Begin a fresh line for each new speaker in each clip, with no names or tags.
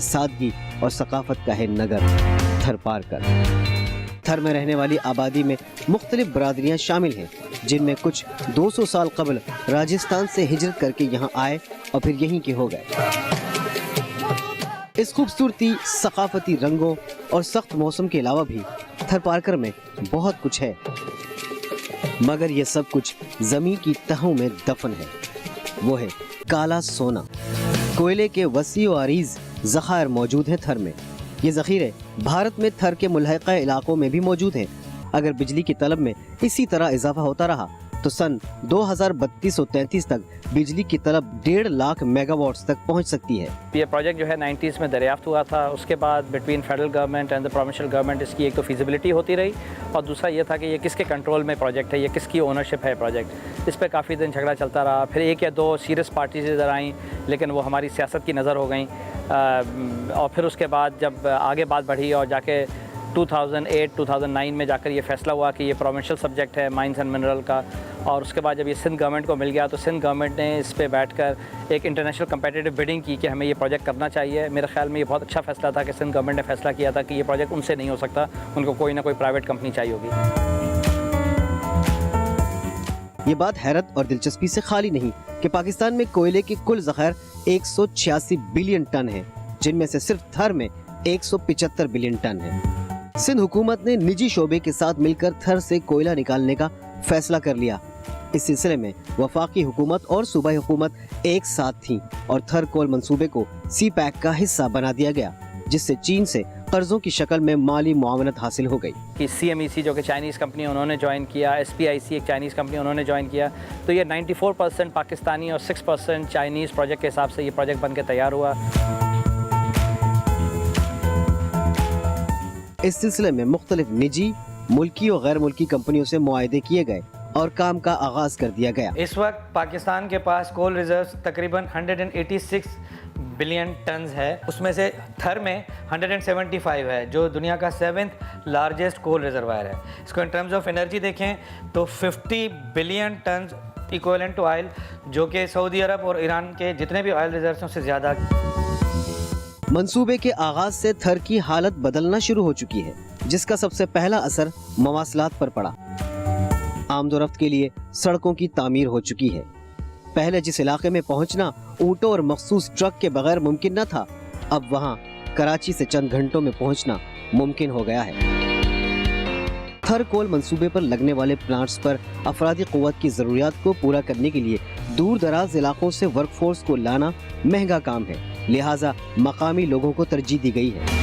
सादगी और सकाफत का है नगर थरपारकर। थर में रहने वाली आबादी में मुख्तलिफ बरादरियां शामिल हैं, जिनमें कुछ 200 साल कबल राजस्थान से हिजरत करके यहाँ आए और फिर यहीं के हो गए। इस खूबसूरती, सकाफती रंगों और सख्त मौसम के अलावा भी थरपारकर में बहुत कुछ है, मगर यह सब कुछ जमीन की तहों में दफन है। वो है काला सोना। कोयले के वसी और अरीज ज़खायर मौजूद हैं थर में। ये ज़ख़ीरे भारत में थर के मुल्हक़ा इलाकों में भी मौजूद हैं। अगर बिजली की तलब में इसी तरह इजाफा होता रहा तो सन 2032-33 तक बिजली की तलब 1.5 लाख मेगावाट्स तक पहुंच सकती है।
ये प्रोजेक्ट जो है 90s में दरियाफ्त हुआ था। उसके बाद between federal government and the provincial government इसकी एक तो फिजिबिलिटी होती रही और दूसरा ये था कि ये किसके कंट्रोल में प्रोजेक्ट है, ये किसकी ओनरशिप है प्रोजेक्ट। इस पर काफ़ी दिन झगड़ा चलता रहा। फिर 1 या 2 सीरियस पार्टीज इधर आईं, लेकिन वो हमारी सियासत की नज़र हो गई। और फिर उसके बाद जब आगे बात बढ़ी और जाके 2008-2009 में जाकर ये फ़ैसला हुआ कि ये प्रोविंशियल सब्जेक्ट है माइंस एंड मिनरल का, और उसके बाद जब ये सिंध गवर्नमेंट को मिल गया तो सिंध गवर्नमेंट ने इस पे बैठकर एक इंटरनेशनल कम्पिटिटिव बिडिंग की कि हमें ये प्रोजेक्ट करना चाहिए। मेरे ख्याल में ये बहुत अच्छा फ़ैसला था कि सिंध गवर्नमेंट ने फ़ैसला किया था कि ये प्रोजेक्ट उनसे नहीं हो सकता, उनको कोई ना कोई प्राइवेट कंपनी चाहिए होगी।
ये बात हैरत और दिलचस्पी से खाली नहीं कि पाकिस्तान में कोयले के कुल ज़ख़ायर 186 बिलियन टन है, जिनमें से सिर्फ थर में 175 बिलियन टन है। सिंध हुकूमत ने निजी शोबे के साथ मिलकर थर से कोयला निकालने का फैसला कर लिया। इस सिलसिले में वफाकी हुकूमत और सूबाई हुकूमत एक साथ थी और थर कोल मंसूबे को CPEC का हिस्सा बना दिया गया, जिससे चीन से कर्जों की शक्ल में माली मुआवनत हासिल हो गई।
कि CMEC जो कि चाइनीज़ कंपनी उन्होंने ज्वाइन किया, SPIC एक चाइनीज़ कंपनी उन्होंने ज्वाइन किया, तो ये 94% पाकिस्तानी और 6% चाइनीज़ प्रोजेक्ट के हिसाब से ये प्रोजेक्ट बन के तैयार हुआ।
इस सिलसिले में मुख्तलिफ निजी, मुल्की और गैर मुल्की कंपनियों से मुआहदे किए गए और काम का आगाज कर दिया गया।
इस वक्त पाकिस्तान के पास कोल रिजर्व्स तकरीबन 186 बिलियन टन्स है। उसमें से थर में 175 है, जो दुनिया का 7th लार्जेस्ट कोल रिजर्वायर है। इसको इन टर्म्स ऑफ एनर्जी देखें तो 50 billion tons equivalent to oil, जो कि सऊदी अरब और ईरान के जितने भी ऑयल रिजर्व्स हैं उससे ज़्यादा।
मंसूबे के आगाज से थर की हालत बदलना शुरू हो चुकी है, जिसका सबसे पहला असर मवासलात पर पड़ा। आमदोरफ्त के लिए सड़कों की तामीर हो चुकी है। पहले जिस इलाके में पहुंचना ऊँटों और मखसूस ट्रक के बगैर मुमकिन न था, अब वहां कराची से चंद घंटों में पहुंचना मुमकिन हो गया है। थर कोल मंसूबे पर लगने वाले प्लांट्स पर अफरादी क़ुव्वत की ज़रूरियात को पूरा करने के लिए दूर दराज इलाकों से वर्कफोर्स को लाना महंगा काम है, लिहाजा मकामी लोगों को तरजीह दी गई है।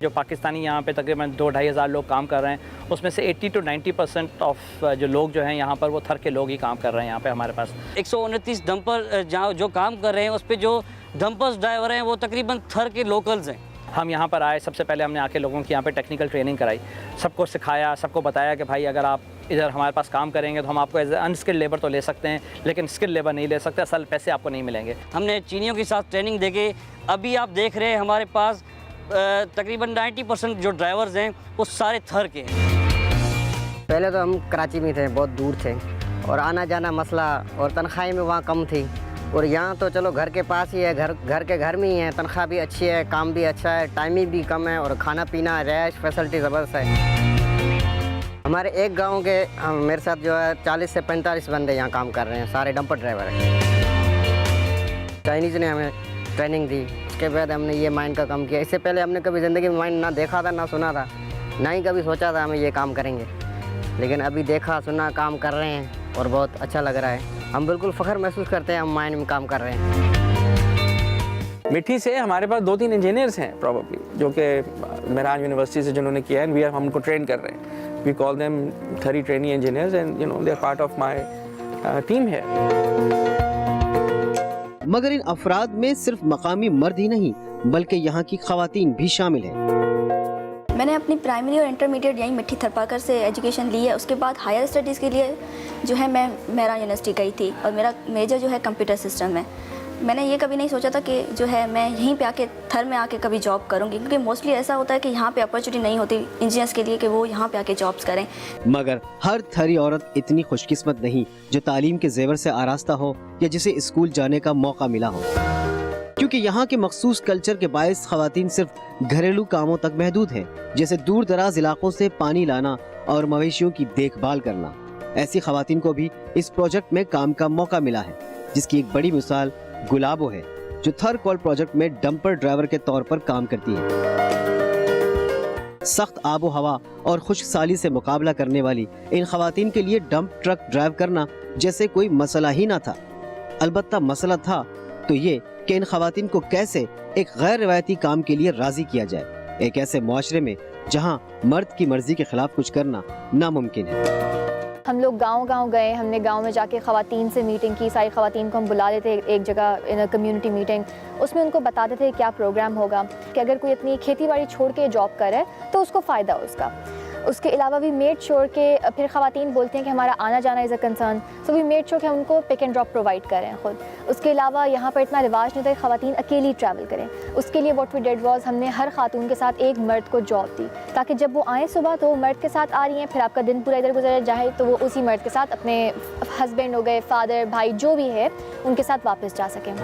जो पाकिस्तानी यहाँ पे तकरीबन 2-2.5 हज़ार लोग काम कर रहे हैं, उसमें से 80 to 90% ऑफ जो लोग जो हैं यहाँ पर वो थर के लोग ही काम कर रहे हैं यहाँ पे हमारे पास।
129 डंपर जहाँ जो काम कर रहे हैं उस पर जो डंपर्स ड्राइवर हैं वो तकरीबन थर के लोकल्स हैं।
हम यहाँ पर आए, सबसे पहले हमने आके लोगों की यहाँ पे टेक्निकल ट्रेनिंग कराई, सबको सिखाया, सबको बताया कि भाई अगर आप इधर हमारे पास काम करेंगे तो हम आपको एज अनस्किल्ड लेबर तो ले सकते हैं, लेकिन स्किल्ड लेबर नहीं ले सकते, असल पैसे आपको नहीं मिलेंगे।
हमने चीनियों के साथ ट्रेनिंग देके अभी आप देख रहे हैं हमारे पास तकरीबन 90% जो ड्राइवर्स हैं वो सारे थर के हैं।
पहले तो हम कराची में थे, बहुत दूर थे और आना जाना मसला, और तनख्वाही में वहाँ कम थी। और यहाँ तो चलो घर के पास ही है, घर के घर में ही है, तनख्वाह भी अच्छी है, काम भी अच्छा है, टाइमिंग भी कम है और खाना पीना रैश फैसिलिटी ज़बरदस्त है। हमारे एक गांव के मेरे साथ जो है 40 से 45 बंदे यहाँ काम कर रहे हैं, सारे डंपर ड्राइवर हैं। चाइनीज़ ने हमें ट्रेनिंग दी, उसके बाद हमने ये माइन का काम किया। इससे पहले हमने कभी ज़िंदगी में माइन ना देखा था, ना सुना था, ना ही कभी सोचा था हमें ये काम करेंगे, लेकिन अभी देखा सुना काम कर रहे हैं और बहुत अच्छा लग रहा है। हम बिल्कुल फ़ख्र महसूस करते हैं हम माइन में काम कर रहे हैं।
मिट्टी से हमारे पास 2-3 इंजीनियर्स हैं प्रॉब्ली, जो कि मेराज यूनिवर्सिटी से जिन्होंने किया है, हम उनको ट्रेन कर रहे हैं। We call them 30 trainee engineers and they are part of my team है।
मगर इन अफराद में सिर्फ मकामी मर्द ही नहीं बल्कि यहाँ की ख़वातीन भी शामिल हैं।
मैंने अपनी प्राइमरी और इंटरमीडिएट यहीं मिट्टी थरपारकर से एजुकेशन ली है। उसके बाद हायर स्टडीज़ के लिए जो है मैं मेराज यूनिवर्सिटी गई थी और मेरा मेजर जो है कंप्यूटर सिस्टम है। मैंने ये कभी नहीं सोचा था कि जो है मैं यहीं पे आके थर में आके कभी जॉब करूँगी, क्योंकि मोस्टली ऐसा होता है कि यहाँ पे अपॉर्चुनिटी नहीं होती इंजीनियर्स के लिए कि वो यहाँ पे आके जॉब्स करें।
मगर हर थरी औरत इतनी खुशकिस्मत नहीं जो तालीम के जेवर से आरास्ता हो या जिसे स्कूल जाने का मौका मिला हो। क्योंकि यहाँ के मखसूस कल्चर के बायस खवातीन सिर्फ घरेलू कामों तक महदूद हैं, जैसे दूर दराज इलाकों से पानी लाना और मवेशियों की देखभाल करना। ऐसी खवातीन को भी इस प्रोजेक्ट में काम का मौका मिला है, जिसकी एक बड़ी मिसाल गुलाबो है, जो थर कोल प्रोजेक्ट में डंपर ड्राइवर के तौर पर काम करती है। सख्त आबो हवा और खुश्क साली से मुकाबला करने वाली इन खवातीन के लिए डंप ट्रक ड्राइव करना जैसे कोई मसला ही ना था। अलबत्ता मसला था तो ये कि इन खवातीन को कैसे एक गैर रिवायती काम के लिए राजी किया जाए, एक ऐसे मुआशरे में जहाँ मर्द की मर्जी के खिलाफ कुछ करना नामुमकिन है।
हम लोग गांव-गांव गए, हमने गांव में जाके ख़वातीन से मीटिंग की। सारी ख़वातीन को हम बुला लेते एक जगह इन कम्युनिटी मीटिंग, उसमें उनको बताते थे क्या प्रोग्राम होगा कि अगर कोई अपनी खेती बाड़ी छोड़ के जॉब करे तो उसको फ़ायदा हो उसका। उसके अलावा भी मेड श्योर के फिर ख़वातीन बोलते हैं कि हमारा आना जाना is a concern, so we made sure कि हम उनको पिक एंड ड्रॉप प्रोवाइड करें खुद। उसके अलावा यहाँ पर इतना रिवाज नहीं था कि ख़वातीन अकेली ट्रैवल करें। उसके लिए व्हाट वी डिड वाज हमने हर खातून के साथ एक मर्द को जॉब दी, ताकि जब वो आए सुबह तो वो मर्द के साथ आ रही हैं, फिर आपका दिन पूरा इधर गुजर जाए तो वो उसी मर्द के साथ अपने हस्बैंड हो गए, फादर, भाई जो भी है उनके साथ वापस जा सकें।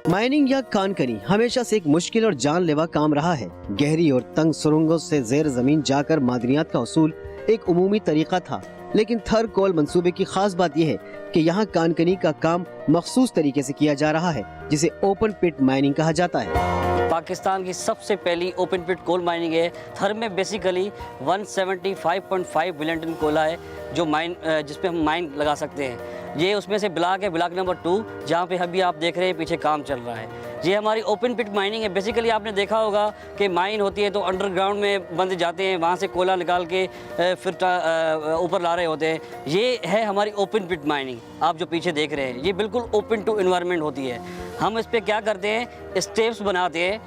माइनिंग या कानकनी हमेशा से एक मुश्किल और जानलेवा काम रहा है। गहरी और तंग सुरंगों से ज़ेर ज़मीन जाकर मादनियात का उसूल एक उमूमी तरीका था, लेकिन थर कोल मंसूबे की खास बात यह है कि यहाँ कानकनी का काम मखसूस तरीके से किया जा रहा है, जिसे ओपन पिट माइनिंग कहा जाता है।
पाकिस्तान की सबसे पहली ओपन पिट कोल माइनिंग है। थर में बेसिकली 175.5 बिलियन टन कोला है जो जिस पे हम माइन लगा सकते हैं। ये उसमें से ब्लॉक है, ब्लॉक नंबर 2, जहाँ पे अभी आप देख रहे हैं पीछे काम चल रहा है। ये हमारी ओपन पिट माइनिंग है। बेसिकली आपने देखा होगा कि माइन होती है तो अंडरग्राउंड में बंद जाते हैं, वहाँ से कोला निकाल के फिर ऊपर ला रहे होते हैं। ये है हमारी ओपन पिट माइनिंग। आप जो पीछे देख रहे हैं ये बिल्कुल ओपन टू एनवायरनमेंट होती है। हम इस पर क्या करते हैं, स्टेप्स बनाते हैं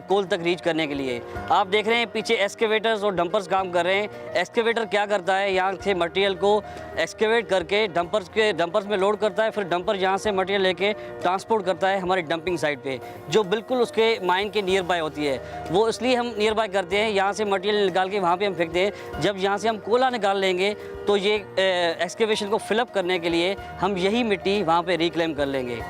कोल तक रीच करने के लिए। आप देख रहे हैं पीछे एक्सकेवेटर्स और डंपर्स काम कर रहे हैं। एक्सकेवेटर क्या करता है, यहाँ से मटेरियल को एक्सकेवेट करके डंपर्स में लोड करता है, फिर डंपर यहाँ से मटेरियल लेके ट्रांसपोर्ट करता है हमारी डंपिंग साइट पे, जो बिल्कुल उसके माइन के नियर बाय होती है। वो इसलिए हम नियर बाय करते हैं, यहाँ से मटेरियल निकाल के वहाँ पर हम फेंकते हैं। जब यहाँ से हम कोला निकाल लेंगे तो ये एक्सकेवेशन को फिलअप करने के लिए हम यही मिट्टी वहाँ पर रिक्लेम कर लेंगे।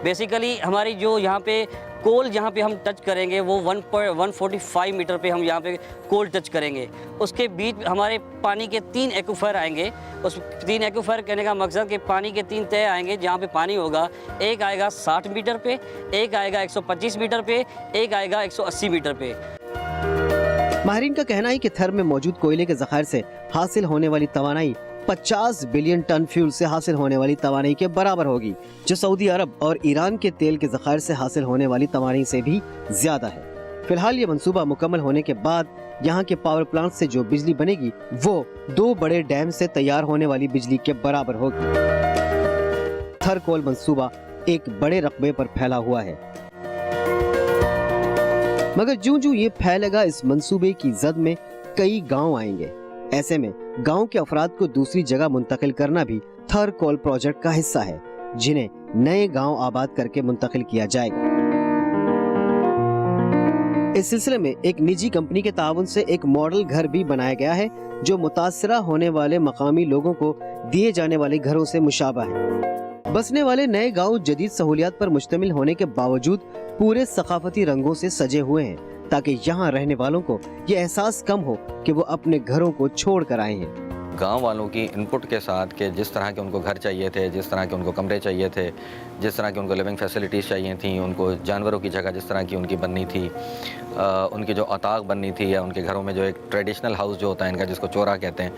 बेसिकली हमारी जो यहाँ पे कोल जहाँ पे हम टच करेंगे वो 145 मीटर पे हम यहाँ पे कोल टच करेंगे। उसके बीच हमारे पानी के 3 एक्वाफर आएंगे। उस 3 एक्वाफर कहने का मकसद कि पानी के 3 तह आएंगे जहाँ पे पानी होगा। एक आएगा 60 मीटर पे, एक आएगा 125 मीटर पे, एक आएगा 180 मीटर पे।
माहिरीन का कहना है कि थर में मौजूद कोयले के ज़खायर से हासिल होने वाली तवानाई 50 बिलियन टन फ्यूल से हासिल होने वाली तवानाई के बराबर होगी, जो सऊदी अरब और ईरान के तेल के ज़खायर से हासिल होने वाली तवानाई से भी ज्यादा है। फिलहाल ये मंसूबा मुकम्मल होने के बाद यहाँ के पावर प्लांट से जो बिजली बनेगी वो 2 बड़े डैम से तैयार होने वाली बिजली के बराबर होगी। थर कोल मंसूबा एक बड़े रकबे पर फैला हुआ है, मगर ज्यों-ज्यों ये फैलेगा इस मंसूबे की जद में कई गाँव आएंगे। ऐसे में गांव के अफराद को दूसरी जगह मुंतकिल करना भी थर कोल प्रोजेक्ट का हिस्सा है, जिन्हें नए गांव आबाद करके मुंतकिल किया जाएगा। इस सिलसिले में एक निजी कंपनी के ताउन से एक मॉडल घर भी बनाया गया है, जो मुतासरा होने वाले मकामी लोगों को दिए जाने वाले घरों से मुशाबा है। बसने वाले नए गांव जदीद सहूलियात पर मुश्तमिल होने के बावजूद पूरे सकाफती रंगों से सजे हुए हैं, ताकि यहाँ रहने वालों को ये एहसास कम हो कि वो अपने घरों को छोड़ कर आए हैं।
गांव वालों की इनपुट के साथ कि जिस तरह के उनको घर चाहिए थे, जिस तरह के उनको कमरे चाहिए थे, जिस तरह की उनको लिविंग फैसिलिटीज़ चाहिए थी, उनको जानवरों की जगह जिस तरह की उनकी बननी थी, उनकी जो अताक बननी थी, या उनके घरों में जो एक ट्रेडिशनल हाउस जो होता है इनका, जिसको चोरा कहते हैं,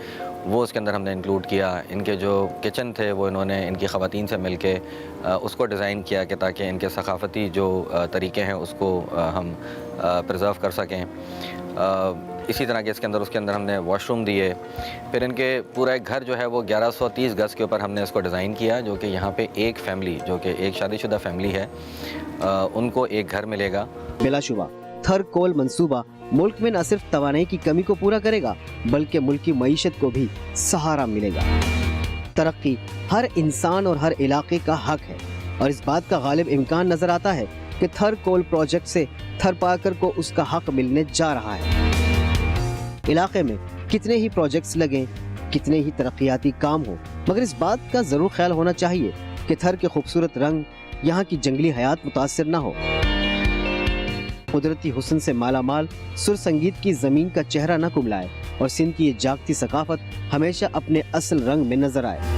वो उसके अंदर हमने इंक्लूड किया। इनके जो किचन थे वो इन्होंने इनकी ख़वातीन से मिल के उसको डिज़ाइन किया कि ताकि इनके सकाफ़ती जो तरीक़े हैं उसको हम प्रिजर्व कर सकें। इसी तरह के उसके अंदर हमने वॉशरूम दिए। फिर इनके पूरा एक घर जो है वो 1130 गज़ के ऊपर हमने इसको डिज़ाइन किया, जो कि यहाँ पे एक फैमिली, जो कि एक शादीशुदा फैमिली है, उनको एक घर मिलेगा।
बिलाशुबा थर कोल मंसूबा मुल्क में न सिर्फ तवानाई की कमी को पूरा करेगा, बल्कि मुल्क की मईशत को भी सहारा मिलेगा। तरक्की हर इंसान और हर इलाके का हक है, और इस बात का गालिब इम्कान नजर आता है कि थर कोल प्रोजेक्ट से थर पाकर को उसका हक मिलने जा रहा है। इलाके में कितने ही प्रोजेक्ट्स लगें, कितने ही तरक्याती काम हो, मगर इस बात का जरूर ख्याल होना चाहिए कि थर के खूबसूरत रंग यहाँ की जंगली हयात मुतासिर न हो। कुदरती हुस्न से मालामाल सुर संगीत की जमीन का चेहरा न कुमलाए और सिंध की ये जागती सकाफत हमेशा अपने असल रंग में नजर आए।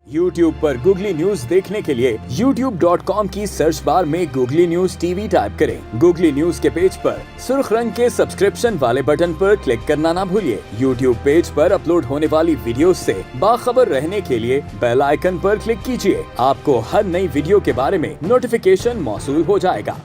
YouTube पर गूगली न्यूज देखने के लिए youtube.com की सर्च बार में गूगली न्यूज टीवी टाइप करें। गूगली न्यूज के पेज पर सुर्ख रंग के सब्सक्रिप्शन वाले बटन पर क्लिक करना ना भूलिए। YouTube पेज पर अपलोड होने वाली वीडियोस से बाखबर रहने के लिए बेल आइकन पर क्लिक कीजिए। आपको हर नई वीडियो के बारे में नोटिफिकेशन मौसूल हो जाएगा।